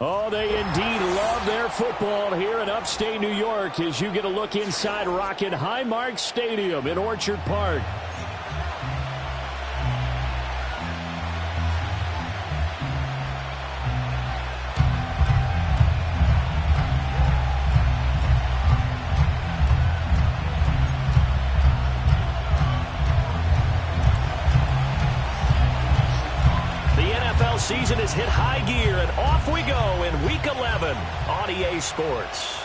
Oh, they indeed love their football here in upstate New York as you get a look inside Rocket Highmark Stadium in Orchard Park. Season has hit high gear, and off we go in Week 11 on EA Sports.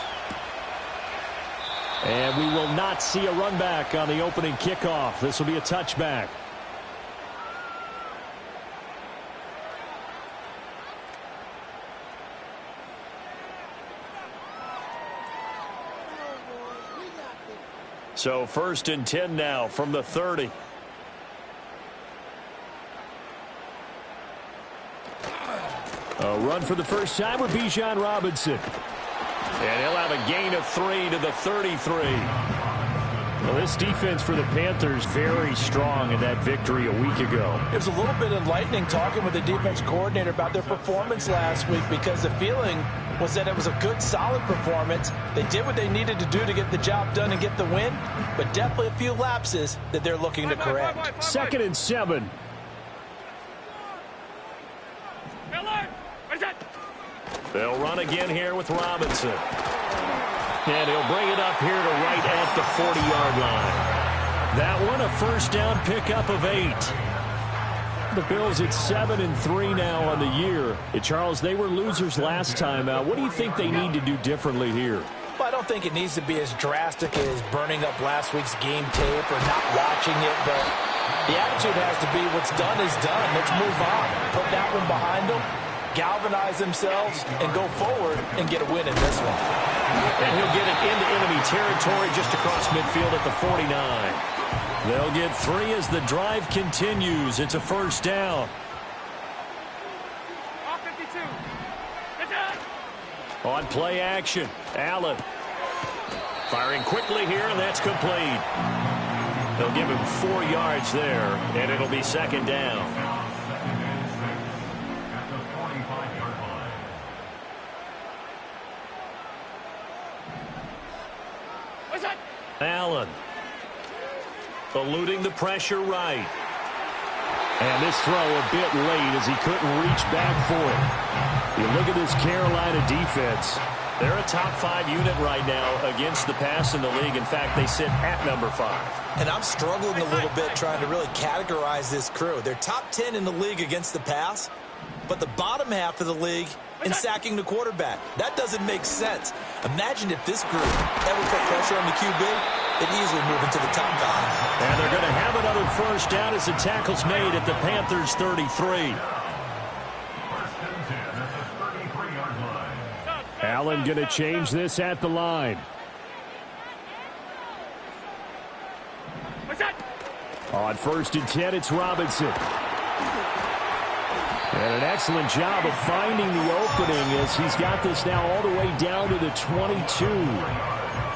And we will not see a run back on the opening kickoff. This will be a touchback. So 1st and 10 now from the 30. A run for the first time with Bijan Robinson. And he'll have a gain of 3 to the 33. Well, this defense for the Panthers very strong in that victory a week ago. It was a little bit enlightening talking with the defense coordinator about their performance last week because the feeling was that it was a good, solid performance. They did what they needed to do to get the job done and get the win, but definitely a few lapses that they're looking to correct. 2nd and 7. They'll run again here with Robinson. And he'll bring it up here to right at the 40-yard line. That one a first down pickup of 8. The Bills at 7-3 now on the year. And Charles, they were losers last time out. What do you think they need to do differently here? Well, I don't think it needs to be as drastic as burning up last week's game tape or not watching it, but the attitude has to be what's done is done. Let's move on. Put that one behind them. Galvanize themselves and go forward and get a win in this one. And he'll get it into enemy territory just across midfield at the 49. They'll get 3 as the drive continues. It's a first down. On play action, Allen. Firing quickly here, and that's complete. They'll give him 4 yards there, and it'll be 2nd down. Allen eluding the pressure right. And this throw a bit late as he couldn't reach back for it. You look at this Carolina defense. They're a top 5 unit right now against the pass in the league. In fact, they sit at number 5. And I'm struggling a little bit trying to really categorize this crew. They're top 10 in the league against the pass, but the bottom half of the league in sacking the quarterback. That doesn't make sense. Imagine if this group ever put pressure on the QB, they'd easily move into the top 5. And they're going to have another first down as the tackle's made at the Panthers 33. Allen going to change this at the line. On 1st and 10, it's Robinson. And an excellent job of finding the opening as he's got this now all the way down to the 22.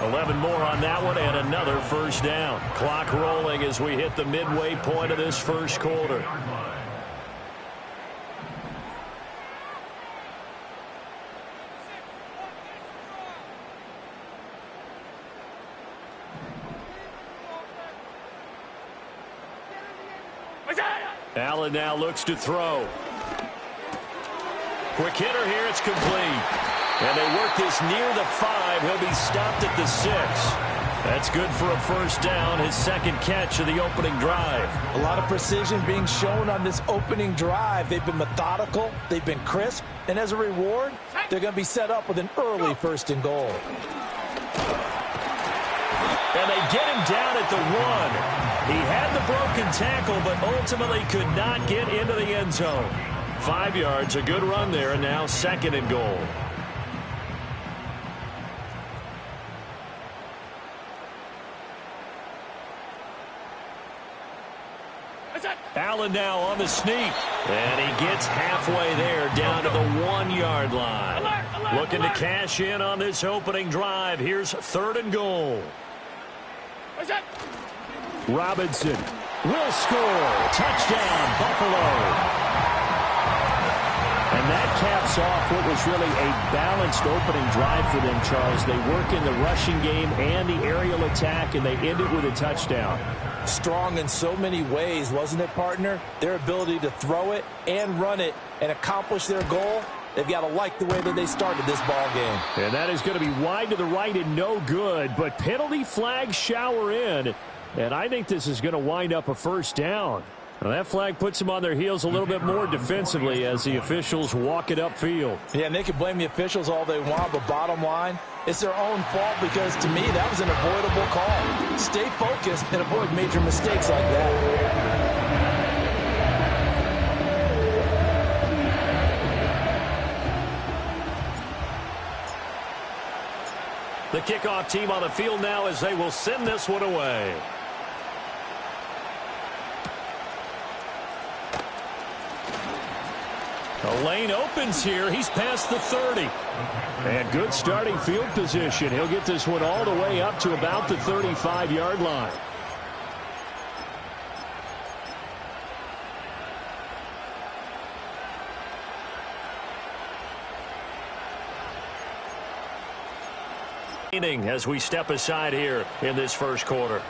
11 more on that one and another first down. Clock rolling as we hit the midway point of this first quarter. Allen now looks to throw. Quick hitter here, it's complete. And they work this near the 5. He'll be stopped at the 6. That's good for a first down, his 2nd catch of the opening drive. A lot of precision being shown on this opening drive. They've been methodical, they've been crisp, and as a reward, they're going to be set up with an early 1st and goal. And they get him down at the 1. He had the broken tackle, but ultimately could not get into the end zone. 5 yards, a good run there, and now 2nd and goal. Allen now on the sneak. And he gets halfway there down to the 1-yard line. Looking to cash in on this opening drive. Here's 3rd and goal. Robinson will score. Touchdown, Buffalo. And that caps off what was really a balanced opening drive for them, Charles. They work in the rushing game and the aerial attack, and they end it with a touchdown. Strong in so many ways, wasn't it, partner? Their ability to throw it and run it and accomplish their goal, they've got to like the way that they started this ball game. And that is going to be wide to the right and no good, but penalty flags shower in, and I think this is going to wind up a 1st down. Now that flag puts them on their heels a little bit more defensively as the officials walk it upfield. Yeah, and they can blame the officials all they want, but bottom line, it's their own fault because, to me, that was an avoidable call. Stay focused and avoid major mistakes like that. The kickoff team on the field now as they will send this one away. The lane opens here. He's past the 30. And good starting field position. He'll get this one all the way up to about the 35-yard line. As we step aside here in this 1st quarter.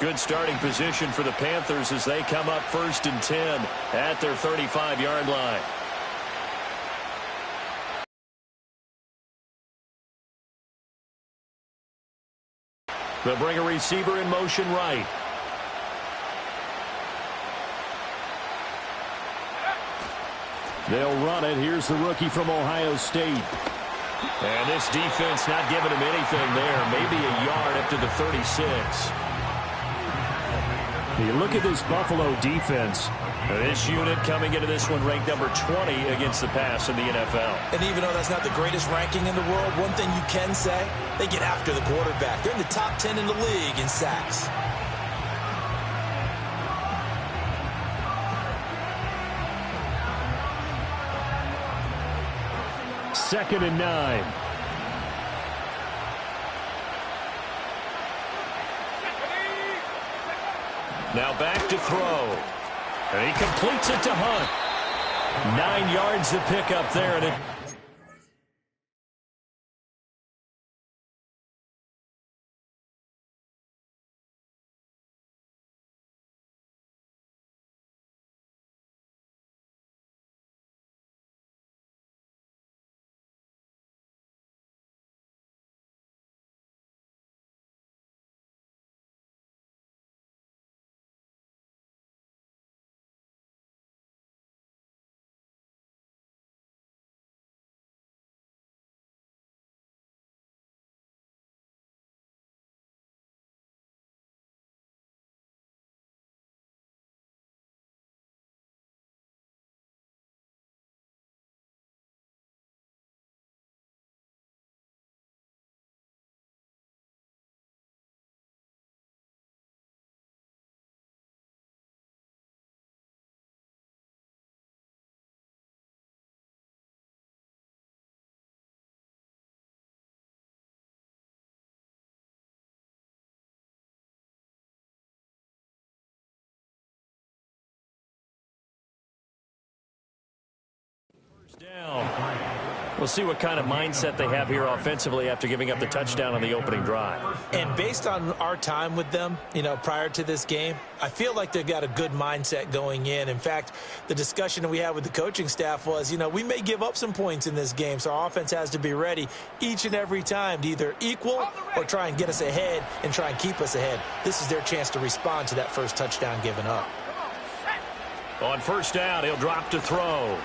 Good starting position for the Panthers as they come up 1st and 10 at their 35-yard line. They'll bring a receiver in motion right. They'll run it. Here's the rookie from Ohio State. And this defense not giving him anything there. Maybe a yard up to the 36. You look at this Buffalo defense. This unit coming into this one ranked number 20 against the pass in the NFL. And even though that's not the greatest ranking in the world, one thing you can say, they get after the quarterback. They're in the top 10 in the league in sacks. Second and 9. Now back to throw. And he completes it to Hunt. 9 yards to pick up there. And it down. We'll see what kind of mindset they have here offensively after giving up the touchdown on the opening drive. And based on our time with them, prior to this game, I feel like they've got a good mindset going in. In fact, the discussion that we had with the coaching staff was, we may give up some points in this game, so our offense has to be ready each and every time to either equal or try and get us ahead and try and keep us ahead. This is their chance to respond to that first touchdown given up. On first down, he'll drop to throw.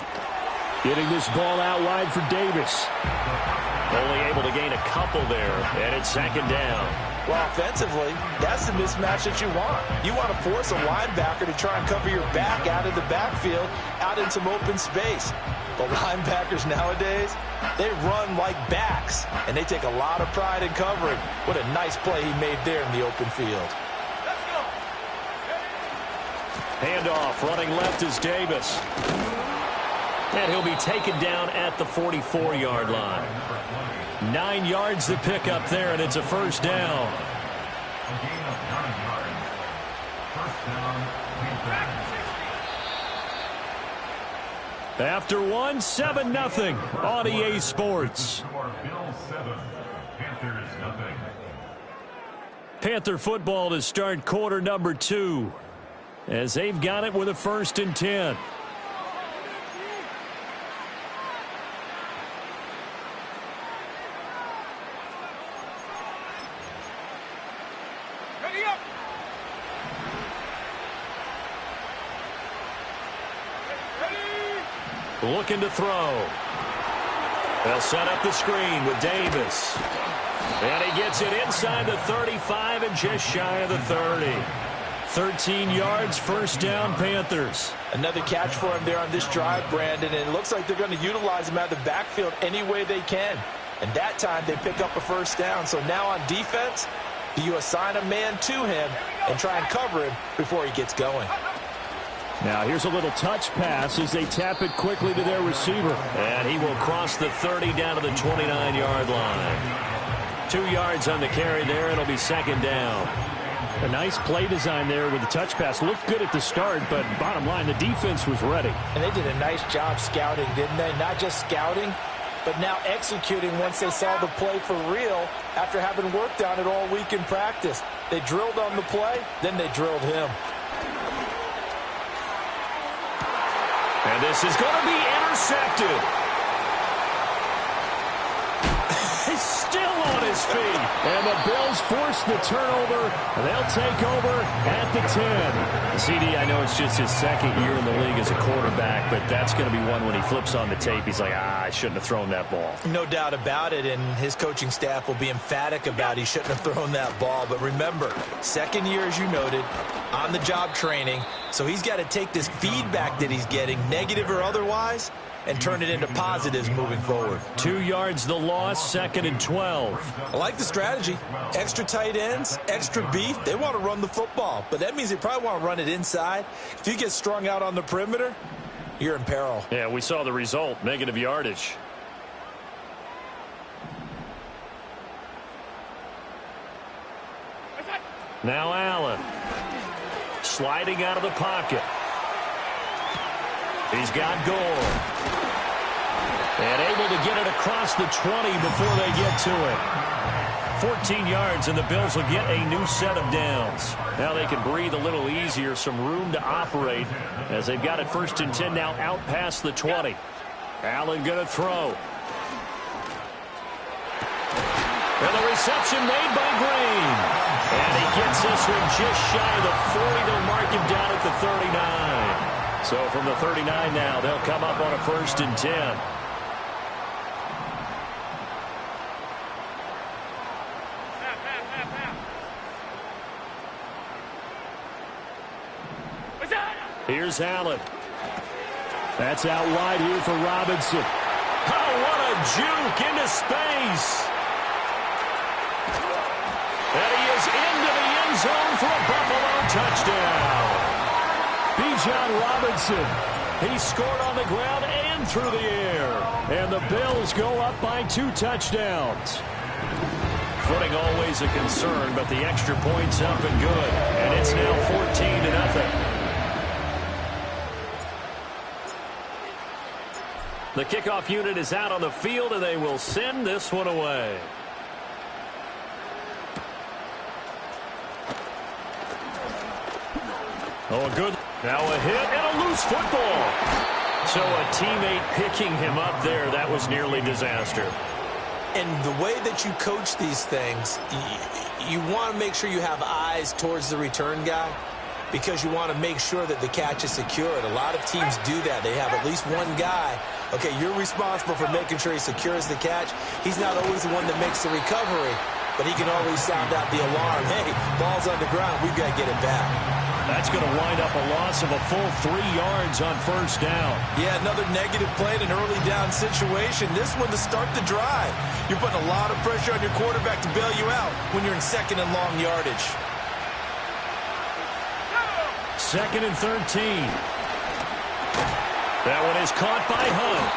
Getting this ball out wide for Davis. Only able to gain a couple there, and it's second down. Well, offensively, that's the mismatch that you want. You want to force a linebacker to try and cover your back out of the backfield, out in some open space. But linebackers nowadays, they run like backs, and they take a lot of pride in covering. What a nice play he made there in the open field. Handoff, running left is Davis. And he'll be taken down at the 44-yard line. 9 yards to pick up there, and it's a first down. After 1, 7-0 on EA Sports. Panther football to start quarter number 2, as they've got it with a 1st and 10. Looking to throw. They'll set up the screen with Davis. And he gets it inside the 35 and just shy of the 30. 13 yards, first down, Panthers. Another catch for him there on this drive, Brandon, and it looks like they're going to utilize him out of the backfield any way they can. And that time they pick up a first down. So now on defense, do you assign a man to him and try and cover him before he gets going? Now here's a little touch pass as they tap it quickly to their receiver. And he will cross the 30 down to the 29-yard line. 2 yards on the carry there. It'll be second down. A nice play design there with the touch pass. Looked good at the start, but bottom line, the defense was ready. And they did a nice job scouting, didn't they? Not just scouting, but now executing once they saw the play for real after having worked on it all week in practice. They drilled on the play, then they drilled him. And this is going to be intercepted. He's still on his feet. And the Bills force the turnover. They'll take over at the 10. CD, I know it's just his second year in the league as a quarterback, but that's going to be one when he flips on the tape. He's like, I shouldn't have thrown that ball. No doubt about it, and his coaching staff will be emphatic about he shouldn't have thrown that ball. But remember, second year, as you noted, on-the-job training. So he's got to take this feedback that he's getting, negative or otherwise, and turn it into positives moving forward. 2 yards the loss, 2nd and 12. I like the strategy. Extra tight ends, extra beef. They want to run the football, but that means they probably want to run it inside. If you get strung out on the perimeter, you're in peril. Yeah, we saw the result, negative yardage. Now Allen. Sliding out of the pocket. He's got Gore. And able to get it across the 20 before they get to it. 14 yards, and the Bills will get a new set of downs. Now they can breathe a little easier, some room to operate as they've got it 1st and 10 now out past the 20. Allen going to throw. And the reception made by Green. And he gets this one just shy of the 40. They'll mark him down at the 39. So from the 39 now, they'll come up on a 1st and 10. Here's Allen. That's out wide here for Robinson. Oh, what a juke into space. And he is into the end zone for a Buffalo touchdown. Bijan Robinson. He scored on the ground and through the air. And the Bills go up by 2 touchdowns. Footing always a concern, but the extra point's up and good. And it's now 14-0. The kickoff unit is out on the field, and they will send this one away. Oh, a good. Now a hit and a loose football. So a teammate picking him up there, that was nearly disaster. And the way that you coach these things, you want to make sure you have eyes towards the return guy, because you want to make sure that the catch is secured. A lot of teams do that. They have at least one guy. Okay, you're responsible for making sure he secures the catch. He's not always the one that makes the recovery, but he can always sound out the alarm. Hey, ball's on the ground. We've got to get it back. That's going to wind up a loss of a full 3 yards on first down. Yeah, another negative play in an early down situation. This one to start the drive. You're putting a lot of pressure on your quarterback to bail you out when you're in second and long yardage. 2nd and 13. That one is caught by Hunt.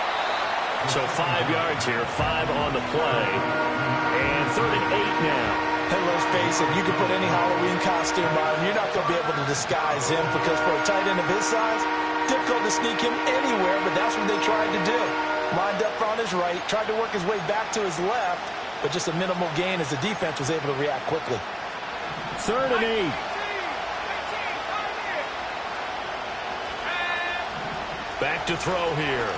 So 5 yards here, 5 on the play. And 3rd and 8 now. Hey, let's face it, you can put any Halloween costume on, you're not going to be able to disguise him because for a tight end of his size, difficult to sneak him anywhere, but that's what they tried to do. Lined up on his right, tried to work his way back to his left, but just a minimal gain as the defense was able to react quickly. 3rd and 8. Back to throw here.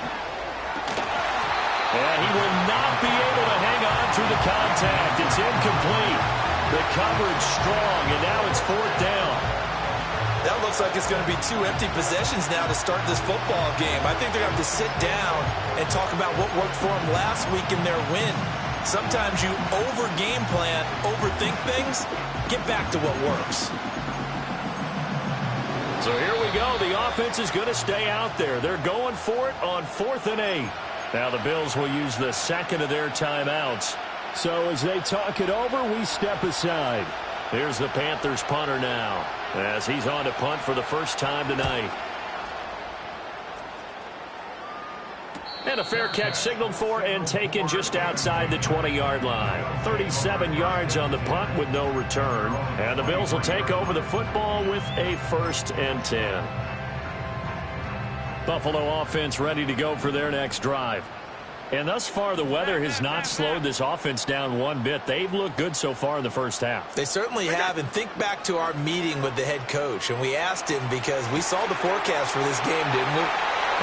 And he will not be able to hang on through the contact. It's incomplete. The coverage strong, and now it's 4th down. That looks like it's going to be 2 empty possessions now to start this football game. I think they're going to have to sit down and talk about what worked for them last week in their win. Sometimes you over-game plan, overthink things, get back to what works. So here we go. The offense is going to stay out there. They're going for it on 4th and 8. Now the Bills will use the second of their timeouts. So as they talk it over, we step aside. Here's the Panthers punter now, as he's on to punt for the first time tonight. And a fair catch signaled for and taken just outside the 20-yard line. 37 yards on the punt with no return. And the Bills will take over the football with a 1st and 10. Buffalo offense ready to go for their next drive. And thus far, the weather has not slowed this offense down one bit. They've looked good so far in the first half. They certainly have. And think back to our meeting with the head coach. And we asked him because we saw the forecast for this game, didn't we?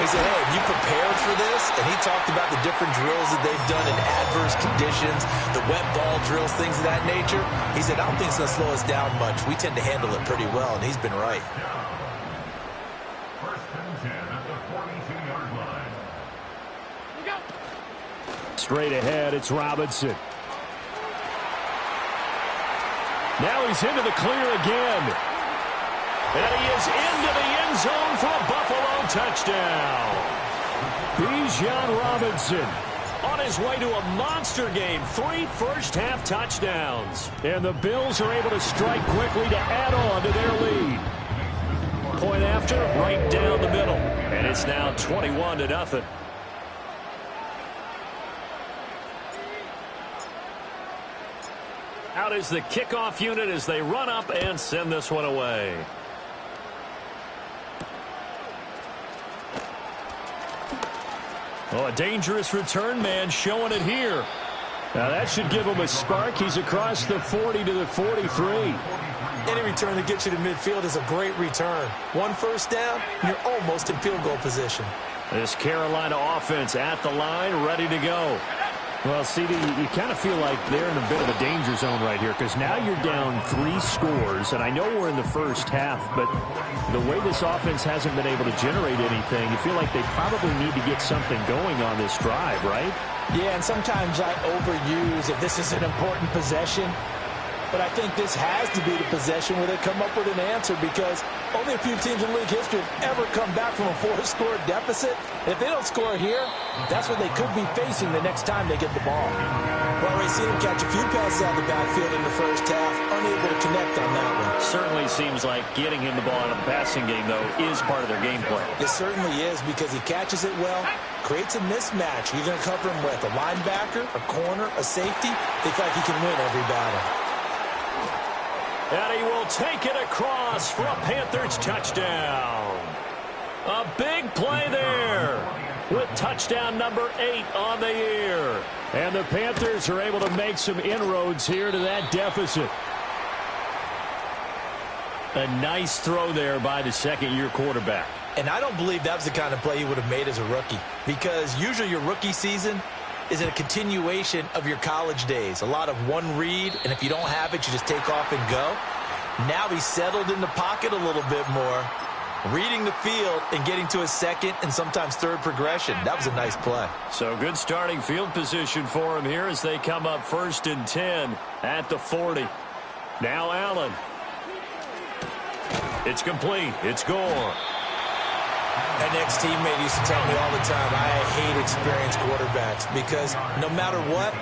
He said, hey, have you prepared for this? And he talked about the different drills that they've done in adverse conditions, the wet ball drills, things of that nature. He said, I don't think it's going to slow us down much. We tend to handle it pretty well, and he's been right. Straight ahead, it's Robinson. Now he's into the clear again. And he is into the end zone for a Buffalo touchdown. Bijan Robinson on his way to a monster game. 3 first-half touchdowns. And the Bills are able to strike quickly to add on to their lead. Point after, right down the middle. And it's now 21-0. Out is the kickoff unit as they run up and send this one away. Oh, a dangerous return man showing it here. Now that should give him a spark. He's across the 40 to the 43. Any return that gets you to midfield is a great return. 1 first down, and you're almost in field goal position. This Carolina offense at the line, ready to go. Well, CD, you kind of feel like they're in a bit of a danger zone right here because now you're down 3 scores, and I know we're in the first half, but the way this offense hasn't been able to generate anything, you feel like they probably need to get something going on this drive, right? Yeah, and sometimes I overuse if this is an important possession. But I think this has to be the possession where they come up with an answer because only a few teams in league history have ever come back from a 4-score deficit. And if they don't score here, that's what they could be facing the next time they get the ball. Well, we've seen him catch a few passes out of the backfield in the first half, unable to connect on that one. Certainly seems like getting him the ball out of the passing game, though, is part of their game plan. It certainly is because he catches it well, creates a mismatch. You're going to cover him with a linebacker, a corner, a safety. They feel like he can win every battle. And he will take it across for a Panthers touchdown. A big play there with touchdown number 8 on the year. And the Panthers are able to make some inroads here to that deficit. A nice throw there by the second-year quarterback. And I don't believe that was the kind of play he would have made as a rookie because usually your rookie season is a continuation of your college days. A lot of one read, and if you don't have it, you just take off and go. Now he's settled in the pocket a little bit more. reading the field and getting to a second and sometimes third progression. That was a nice play. So good starting field position for him here as they come up 1st and 10 at the 40. Now Allen. It's complete. It's Gore. An ex-teammate used to tell me all the time, I hate experienced quarterbacks because no matter what,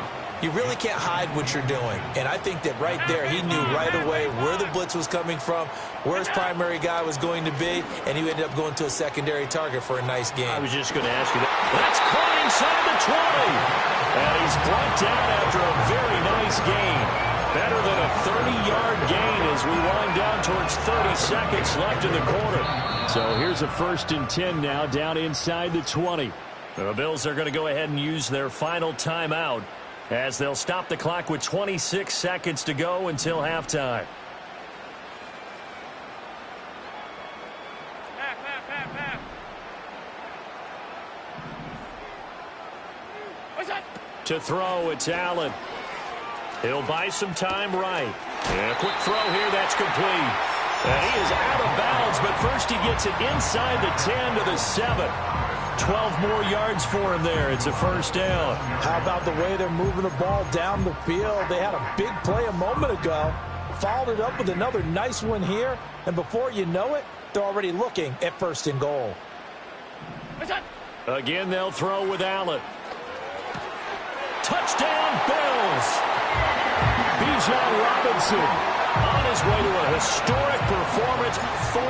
you really can't hide what you're doing. And I think that right there, he knew right away where the blitz was coming from, where his primary guy was going to be, and he ended up going to a secondary target for a nice game. I was just going to ask you that. That's caught inside the 20. And he's brought down after a very nice gain. Better than a 30-yard gain as we wind down towards 30 seconds left in the quarter. So here's a 1st and 10 now down inside the 20. The Bills are going to go ahead and use their final timeout as they'll stop the clock with 26 seconds to go until halftime. To throw, it's Allen. He'll buy some time right. And a quick throw here, that's complete. And he is out of bounds, but first he gets it inside the 10 to the 7. 12 more yards for him there. It's a 1st down. How about the way they're moving the ball down the field? They had a big play a moment ago. Followed it up with another nice one here. And before you know it, they're already looking at 1st and goal. Again, they'll throw with Allen. Touchdown, Bills! Bijan Robinson on his way to a historic performance, 4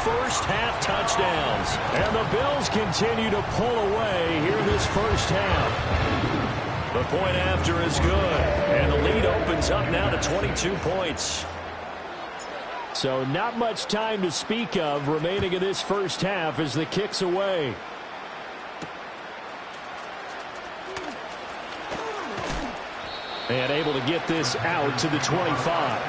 first-half touchdowns. And the Bills continue to pull away here in this first half. The point after is good, and the lead opens up now to 22 points. So not much time to speak of remaining in this first half as the kick's away. And able to get this out to the 25.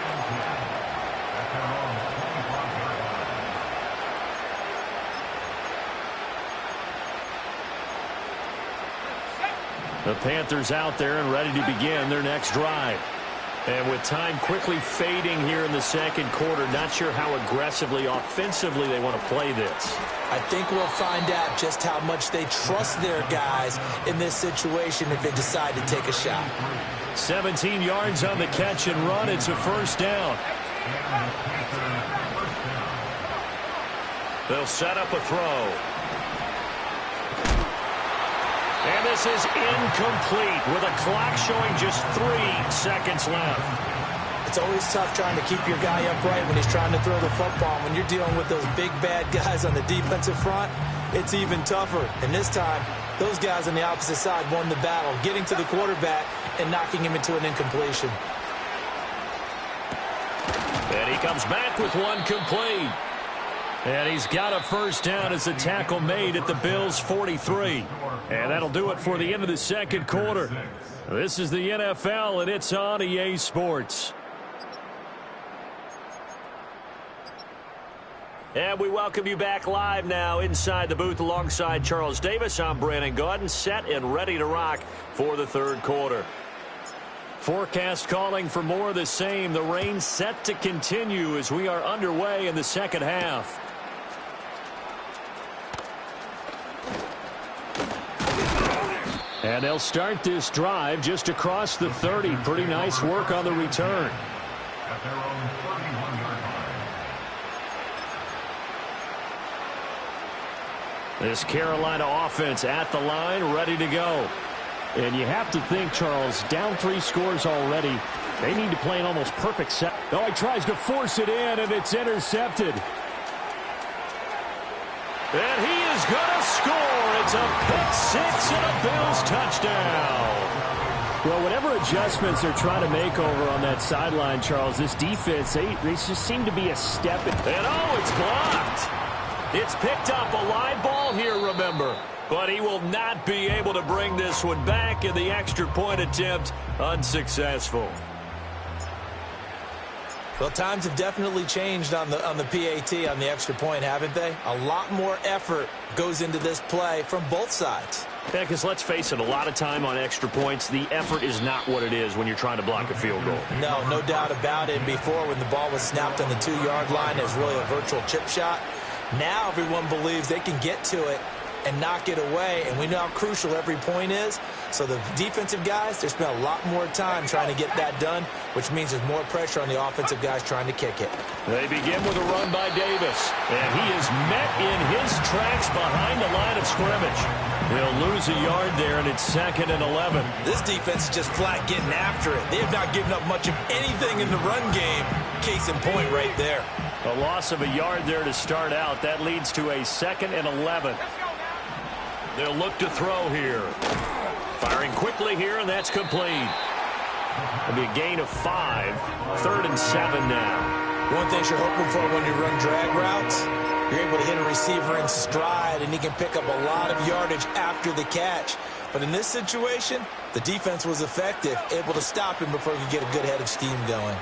The Panthers out there and ready to begin their next drive. And with time quickly fading here in the second quarter, not sure how aggressively, offensively they want to play this. I think we'll find out just how much they trust their guys in this situation if they decide to take a shot. 17 yards on the catch and run. It's a 1st down. They'll set up a throw. And this is incomplete with a clock showing just 3 seconds left. It's always tough trying to keep your guy upright when he's trying to throw the football. When you're dealing with those big, bad guys on the defensive front, it's even tougher. And this time, those guys on the opposite side won the battle, getting to the quarterback and knocking him into an incompletion. And he comes back with one complete. And he's got a 1st down as the tackle made at the Bills' 43. And that'll do it for the end of the second quarter. This is the NFL, and it's on EA Sports. And we welcome you back live now inside the booth alongside Charles Davis. I'm Brandon Gaudin, set and ready to rock for the third quarter. Forecast calling for more of the same. The rain set to continue as we are underway in the second half. And they'll start this drive just across the 30. Pretty nice work on the return. This Carolina offense at the line, ready to go. And you have to think, Charles, down 3 scores already. They need to play an almost perfect set. Oh, he tries to force it in, and it's intercepted. And he is going to score. It's a pick 6 and a Bills touchdown. Well, whatever adjustments they're trying to make over on that sideline, Charles, this defense, they just seem to be a step. And oh, it's blocked. It's picked up a live ball here, remember. But he will not be able to bring this one back, and the extra point attempt unsuccessful. Well, times have definitely changed on the PAT, on the extra point, haven't they? A lot more effort goes into this play from both sides. Yeah, because let's face it, a lot of time on extra points, the effort is not what it is when you're trying to block a field goal. No doubt about it. Before, when the ball was snapped on the 2-yard line, it was really a virtual chip shot. Now everyone believes they can get to it and knock it away, and we know how crucial every point is. So the defensive guys, they spend a lot more time trying to get that done, which means there's more pressure on the offensive guys trying to kick it. They begin with a run by Davis, and he is met in his tracks behind the line of scrimmage. He'll lose a yard there, and it's 2nd and 11. This defense is just flat getting after it. They have not given up much of anything in the run game. Case in point right there. A loss of a yard there to start out. That leads to a 2nd and 11. They'll look to throw here. Firing quickly here, and that's complete. It'll be a gain of 5. 3rd and 7 now. One thing you're hoping for when you run drag routes, you're able to hit a receiver in stride, and he can pick up a lot of yardage after the catch. But in this situation, the defense was effective, able to stop him before he could get a good head of steam going.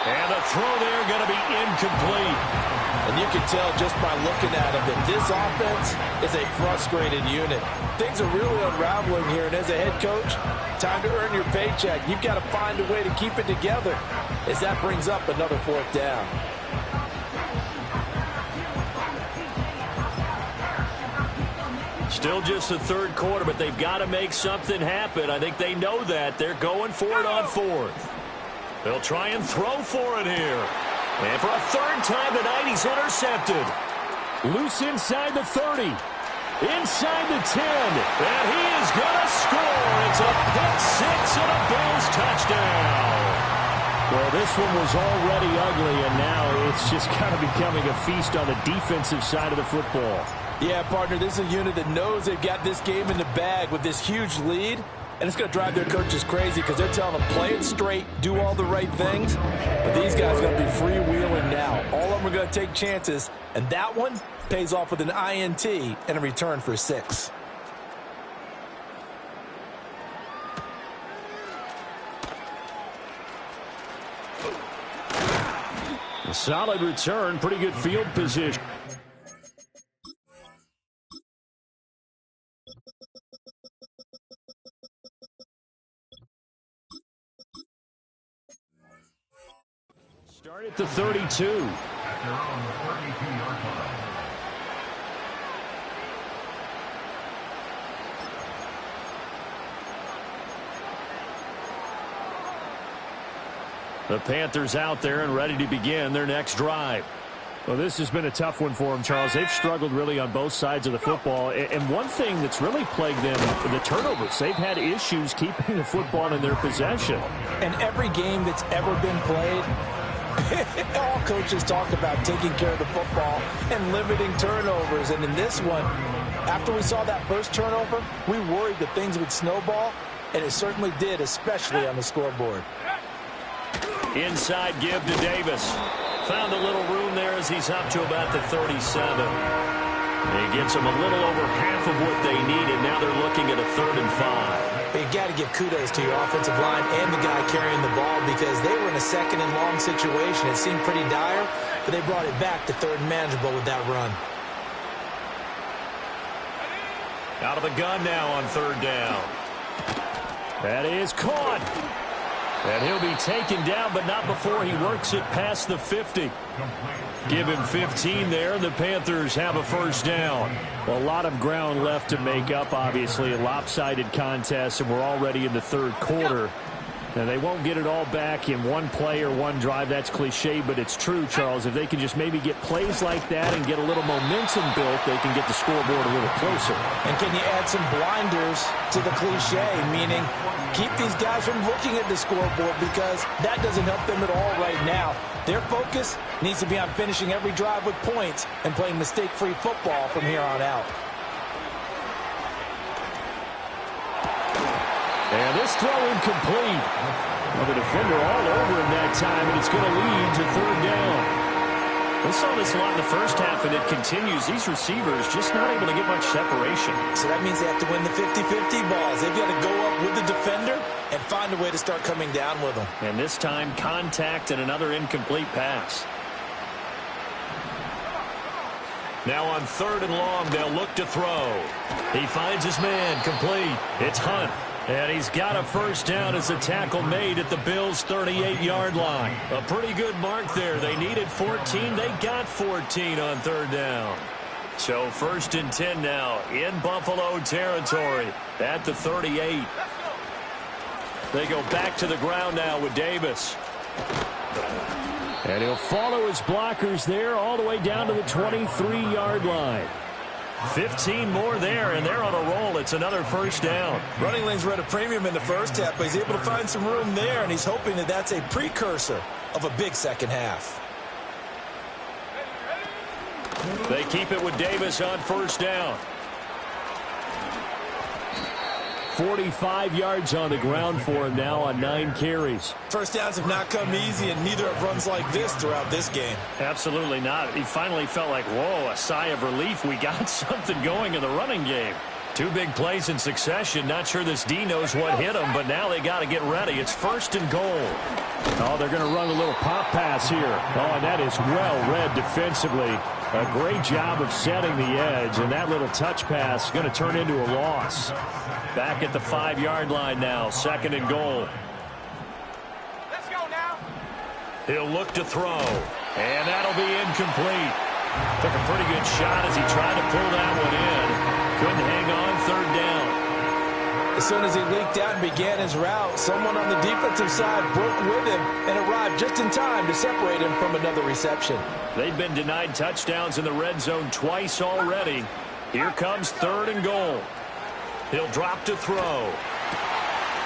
And the throw there going to be incomplete. And you can tell just by looking at him that this offense is a frustrated unit. Things are really unraveling here, and as a head coach, time to earn your paycheck. You've got to find a way to keep it together as that brings up another 4th down. Still just the 3rd quarter, but they've got to make something happen. I think they know that. They're going for it on 4th. They'll try and throw for it here. And for a 3rd time tonight, he's intercepted. Loose inside the 30. Inside the 10. And he is going to score. It's a pick 6 and a Bills touchdown. Well, this one was already ugly, and now it's just kind of becoming a feast on the defensive side of the football. Yeah, partner, this is a unit that knows they've got this game in the bag with this huge lead. And it's going to drive their coaches crazy because they're telling them, play it straight, do all the right things. But these guys are going to be freewheeling now. All of them are going to take chances. And that one pays off with an INT and a return for 6. A solid return, pretty good field position. Start at the 32. The Panthers out there and ready to begin their next drive. Well, this has been a tough one for them, Charles. They've struggled really on both sides of the football. And one thing that's really plagued them, the turnovers. They've had issues keeping the football in their possession. And every game that's ever been played, all coaches talk about taking care of the football and limiting turnovers. And in this one, after we saw that first turnover, we worried that things would snowball, and it certainly did, especially on the scoreboard. Inside give to Davis. Found a little room there as he's up to about the 37. He gets them a little over half of what they needed. Now they're looking at a 3rd and 5. You got to give kudos to your offensive line and the guy carrying the ball because they were in a 2nd and long situation. It seemed pretty dire, but they brought it back to 3rd and manageable with that run. Out of the gun now on 3rd down. That is caught. And he'll be taken down, but not before he works it past the 50. Give him 15 there. The Panthers have a 1st down. Well, a lot of ground left to make up, obviously. A lopsided contest, and we're already in the 3rd quarter. And they won't get it all back in one play or one drive. That's cliche, but it's true, Charles. If they can just maybe get plays like that and get a little momentum built, they can get the scoreboard a little closer. And can you add some blinders to the cliche, meaning keep these guys from looking at the scoreboard because that doesn't help them at all right now. Their focus needs to be on finishing every drive with points and playing mistake-free football from here on out. And this throw incomplete. Well, the defender all over him that time, and it's going to lead to 3rd down. We saw this a lot in the first half, and it continues. These receivers just not able to get much separation. So that means they have to win the 50-50 balls. They've got to go up with the defender and find a way to start coming down with them. And this time, contact and another incomplete pass. Now on 3rd and long, they'll look to throw. He finds his man complete. It's Hunt. And he's got a first down as a tackle made at the Bills' 38-yard line. A pretty good mark there. They needed 14. They got 14 on third down. So 1st and 10 now in Buffalo territory at the 38. They go back to the ground now with Davis. And he'll follow his blockers there all the way down to the 23-yard line. 15 more there, and they're on a roll. It's another first down. Running lanes were at a premium in the first half, but he's able to find some room there, and he's hoping that that's a precursor of a big second half. They keep it with Davis on first down. 45 yards on the ground for him now on 9 carries. First downs have not come easy, and neither have runs like this throughout this game. Absolutely not. He finally felt like, whoa, a sigh of relief. We got something going in the running game. 2 big plays in succession. Not sure this D knows what hit him, but now they got to get ready. It's 1st and goal. Oh, they're going to run a little pop pass here. Oh, and that is well read defensively. A great job of setting the edge, and that little touch pass is going to turn into a loss. Back at the 5-yard line now, 2nd and goal. Let's go now. He'll look to throw, and that'll be incomplete. Took a pretty good shot as he tried to pull that one in. Couldn't hang on 3rd down. As soon as he leaked out and began his route, someone on the defensive side broke with him and arrived just in time to separate him from another reception. They've been denied touchdowns in the red zone twice already. Here comes 3rd and goal. He'll drop to throw.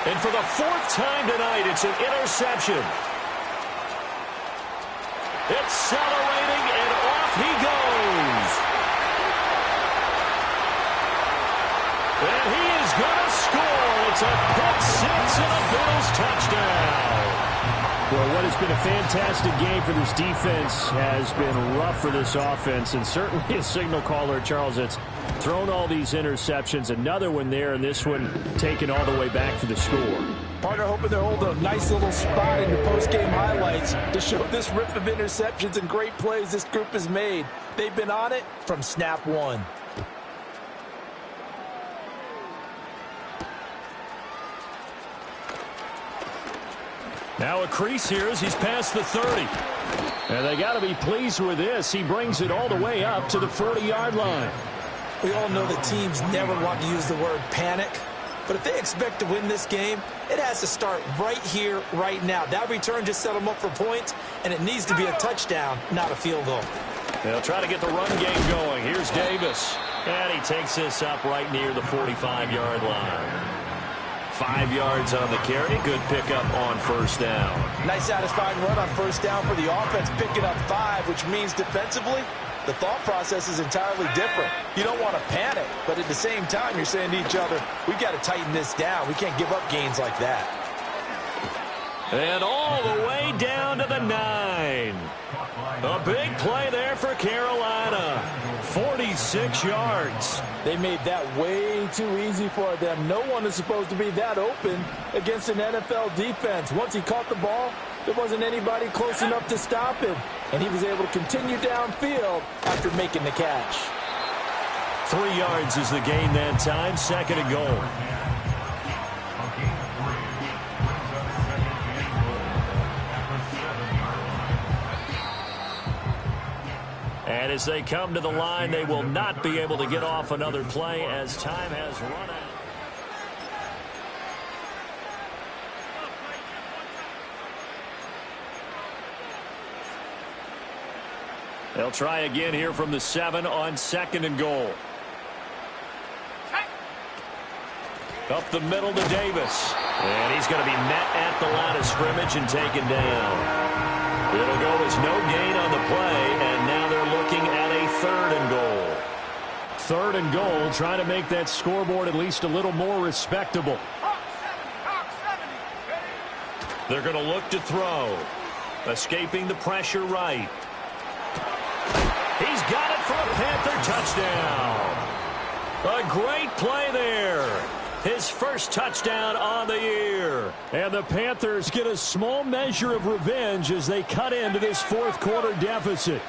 And for the 4th time tonight, it's an interception. Accelerating, and off he goes. And he is going to score. It's a pick 6 and a Bills touchdown. Well, what has been a fantastic game for this defense has been rough for this offense, and certainly a signal caller, Charles, that's thrown all these interceptions. Another one there, and this one taken all the way back for the score. Partner hoping they're holding a nice little spot in the post-game highlights to show this rip of interceptions and great plays this group has made. They've been on it from snap one. Now a crease here as he's past the 30. And they got to be pleased with this. He brings it all the way up to the 40-yard line. We all know that teams never want to use the word panic. But if they expect to win this game, it has to start right here, right now. That return just set them up for points, and it needs to be a touchdown, not a field goal. They'll try to get the run game going. Here's Davis. And he takes this up right near the 45-yard line. 5 yards on the carry. Good pickup on first down. Nice satisfying run on first down for the offense, picking up 5, which means defensively, the thought process is entirely different. You don't want to panic, but at the same time, you're saying to each other, we've got to tighten this down. We can't give up gains like that. And all the way down to the 9. A big play there for Carolina. 46 yards. They made that way too easy for them. No one is supposed to be that open against an NFL defense. Once he caught the ball, there wasn't anybody close enough to stop him. And he was able to continue downfield after making the catch. 3 yards is the gain that time. 2nd and goal. And as they come to the line, they will not be able to get off another play as time has run out. They'll try again here from the 7 on 2nd and goal. Up the middle to Davis. And he's going to be met at the line of scrimmage and taken down. It'll go as no gain on the play, and now they're looking at a 3rd and goal. 3rd and goal, trying to make that scoreboard at least a little more respectable. They're going to look to throw. Escaping the pressure right. He's got it for a Panther touchdown. A great play there. His first touchdown on the year. And the Panthers get a small measure of revenge as they cut into this 4th quarter deficit.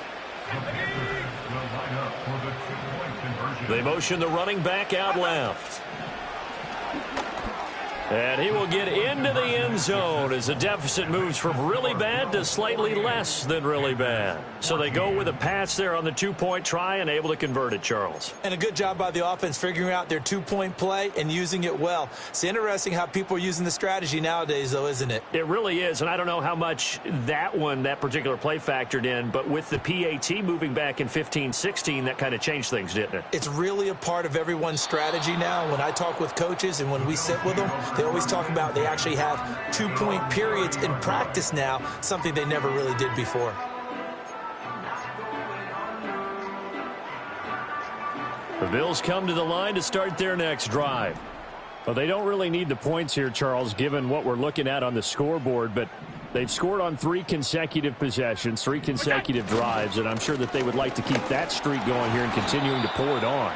They motion the running back out left. And he will get into the end zone as the deficit moves from really bad to slightly less than really bad. So they go with a pass there on the two-point try and able to convert it, Charles. And a good job by the offense figuring out their two-point play and using it well. It's interesting how people are using the strategy nowadays, though, isn't it? It really is, and I don't know how much that particular play factored in, but with the PAT moving back in 15-16, that kind of changed things, didn't it? It's really a part of everyone's strategy now. When I talk with coaches and when we sit with them, they always talk about they actually have two-point periods in practice now, something they never really did before. The Bills come to the line to start their next drive. Well, they don't really need the points here, Charles, given what we're looking at on the scoreboard, but they've scored on 3 consecutive possessions, 3 consecutive drives, and I'm sure that they would like to keep that streak going here and continuing to pour it on.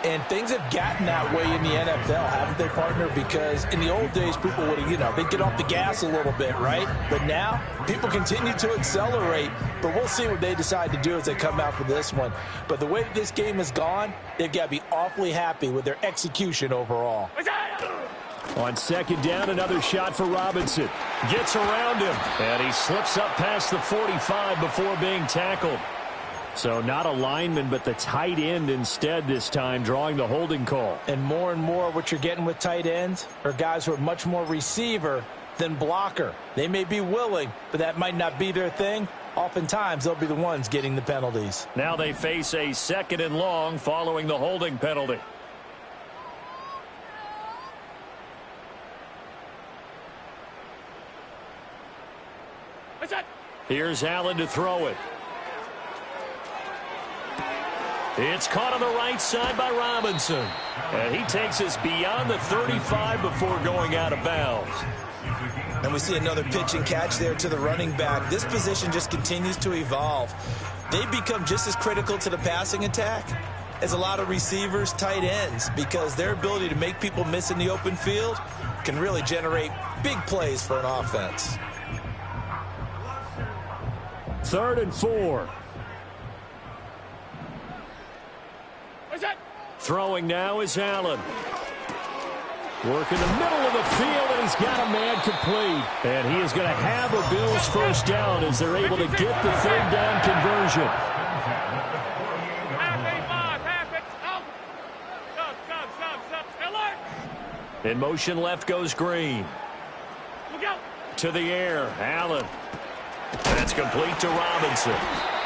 And things have gotten that way in the NFL, haven't they, partner? Because in the old days, people would, they'd get off the gas a little bit, right? But now, people continue to accelerate. But we'll see what they decide to do as they come out for this one. But the way this game has gone, they've got to be awfully happy with their execution overall. On second down, another shot for Robinson. Gets around him, and he slips up past the 45 before being tackled. So not a lineman, but the tight end instead this time, drawing the holding call. And more what you're getting with tight ends are guys who are much more receiver than blocker. They may be willing, but that might not be their thing. Oftentimes, they'll be the ones getting the penalties. Now they face a 2nd and long following the holding penalty. Here's Allen to throw it. It's caught on the right side by Robinson. And he takes us beyond the 35 before going out of bounds. And we see another pitch and catch there to the running back. This position just continues to evolve. They become just as critical to the passing attack as a lot of receivers, tight ends, because their ability to make people miss in the open field can really generate big plays for an offense. 3rd and 4. Throwing now is Allen. Work in the middle of the field, and he's got a man complete. And he is going to have a Bills first down as they're able to get the 3rd down conversion. In motion left goes Green. To the air, Allen. That's complete to Robinson.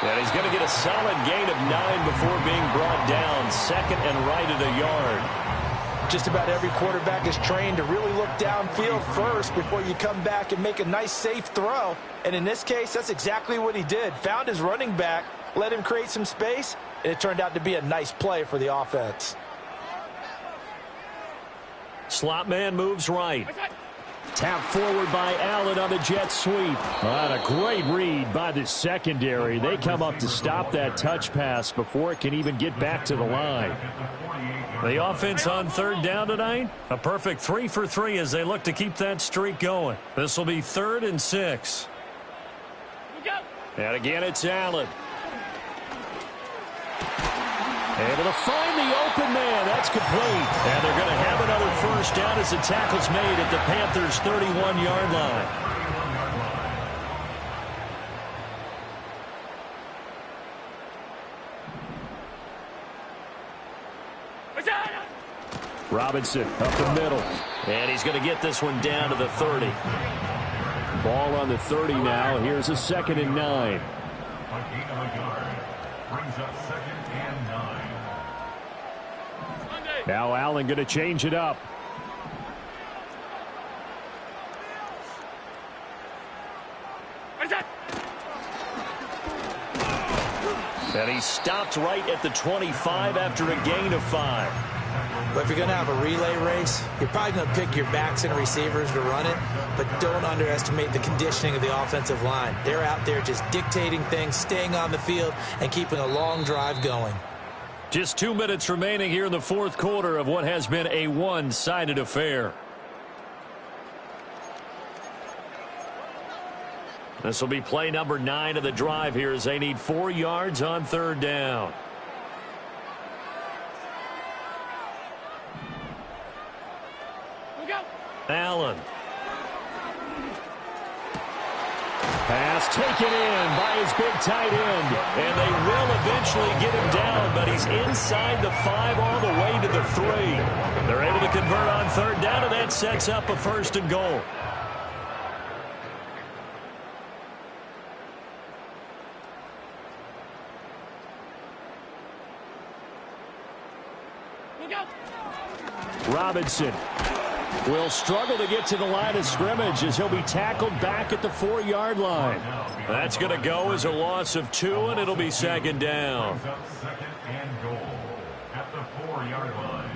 And he's going to get a solid gain of 9 before being brought down. 2nd and right at a yard. Just about every quarterback is trained to really look downfield first before you come back and make a nice, safe throw. And in this case, that's exactly what he did. Found his running back, let him create some space, and it turned out to be a nice play for the offense. Slot man moves right. Tap forward by Allen on the jet sweep. And a great read by the secondary. They come up to stop that touch pass before it can even get back to the line. The offense on 3rd down tonight, a perfect 3 for 3 as they look to keep that streak going. This will be 3rd and 6. And again, it's Allen. Able to find the open man. That's complete. And they're going to have another first down as the tackle's made at the Panthers' 31-yard line. Robinson up the middle. And he's going to get this one down to the 30. Ball on the 30 now. Here's a 2nd and 9. Now Allen going to change it up. And he stopped right at the 25 after a gain of 5. But if you're going to have a relay race, you're probably going to pick your backs and receivers to run it, but don't underestimate the conditioning of the offensive line. They're out there just dictating things, staying on the field, and keeping a long drive going. Just 2 minutes remaining here in the 4th quarter of what has been a one-sided affair. This will be play number 9 of the drive here as they need 4 yards on 3rd down. Allen. Pass taken in by his big tight end. And they will eventually get him down, but he's inside the 5 all the way to the 3. They're able to convert on third down, and that sets up a 1st and goal. Robinson will struggle to get to the line of scrimmage as he'll be tackled back at the 4-yard line. That's going to go as a loss of 2, and it'll be 2nd down. 2nd and goal at the 4-yard line.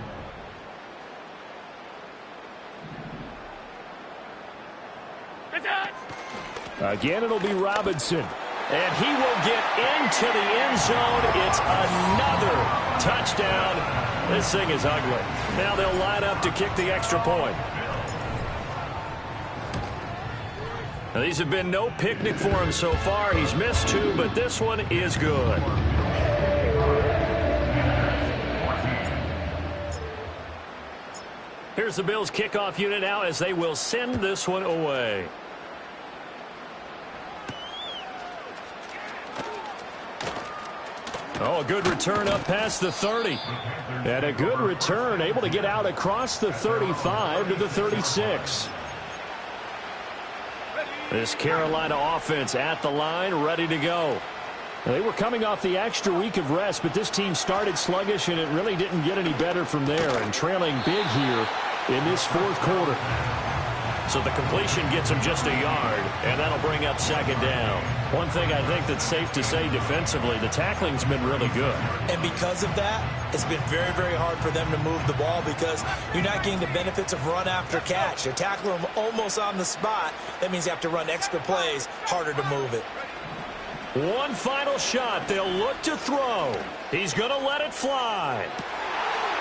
Again, it'll be Robinson. And he will get into the end zone. It's another touchdown. This thing is ugly. Now they'll line up to kick the extra point. Now, these have been no picnic for him so far. He's missed 2, but this one is good. Here's the Bills' kickoff unit now as they will send this one away. Oh, a good return up past the 30. And a good return, able to get out across the 35 to the 36. This Carolina offense at the line, ready to go. They were coming off the extra week of rest, but this team started sluggish, and it really didn't get any better from there, and trailing big here in this 4th quarter. So the completion gets him just a yard, and that'll bring up 2nd down. One thing I think that's safe to say defensively, the tackling's been really good. And because of that, it's been very, very hard for them to move the ball because you're not getting the benefits of run after catch. You're tackling them almost on the spot. That means you have to run extra plays, harder to move it. One final shot. They'll look to throw. He's going to let it fly.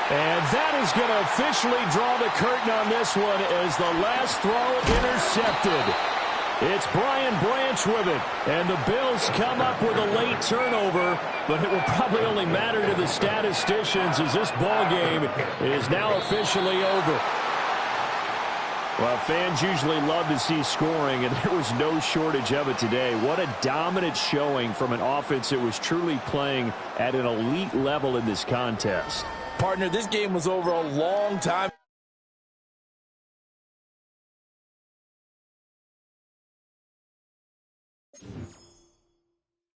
And that is going to officially draw the curtain on this one as the last throw intercepted. It's Brian Branch with it. And the Bills come up with a late turnover, but it will probably only matter to the statisticians as this ball game is now officially over. Well, fans usually love to see scoring, and there was no shortage of it today. What a dominant showing from an offense that was truly playing at an elite level in this contest. Partner, this game was over a long time.